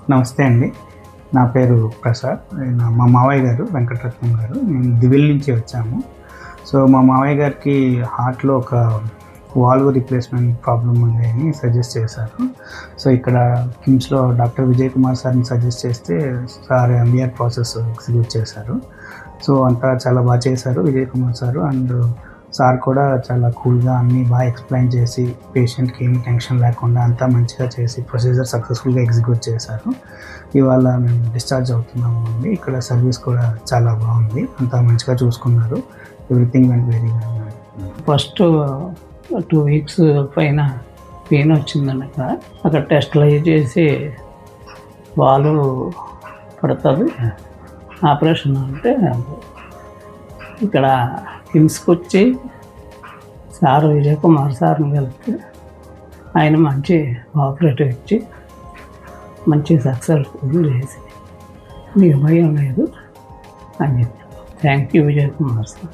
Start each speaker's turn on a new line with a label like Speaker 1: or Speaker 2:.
Speaker 1: నమస్తే అండి. నా పేరు ప్రసాద్. మా మావయ్య గారు వెంకటరత్నం గారు. మేము దివిల్ నుంచి వచ్చాము. సో మా మావయ్య గారికి హార్ట్‌లో ఒక వాల్వ్ రీప్లేస్‌మెంట్ ప్రాబ్లమ్ ఉంది అని సజెస్ట్ చేశారు. సో ఇక్కడ కిమ్స్‌లో డాక్టర్ విజయ్ కుమార్ సార్‌ని సజెస్ట్ చేస్తే సార్ ఎంబీఆర్ ప్రాసెస్ ఎగ్జిక్యూట్ చేశారు. సో అంతా చాలా బాగా చేశారు Vijay Kumar sir. And sir కూడా చాలా కూల్‌గా అన్నీ బాగా ఎక్స్‌ప్లెయిన్ చేసి పేషెంట్‌కి ఏమి టెన్షన్ లేకుండా అంతా మంచిగా చేసి ప్రొసీజర్ సక్సెస్‌ఫుల్‌గా ఎగ్జిక్యూట్ చేశారు. ఇవాళ మేము డిశ్చార్జ్ అవుతున్నాము అండి. ఇక్కడ సర్వీస్ కూడా చాలా బాగుంది. అంతా మంచిగా చూసుకున్నారు. Everything went very well.
Speaker 2: First 2 weeks పైన పెయిన్ వచ్చిందండి. అక్కడ టెస్ట్లు అవి చేసి వాళ్ళు పడుతుంది ఆపరేషన్ అంటే ఇక్కడ కిమ్స్కి వచ్చి సార్ విజయ్ కుమార్ సార్ని కలిపితే ఆయన మంచి ఆపరేటివ్ ఇచ్చి మంచి సక్సెస్ఫుల్ చేసి మీకు భయం లేదు అని చెప్పారు. Thank you Vijay Kumar sir.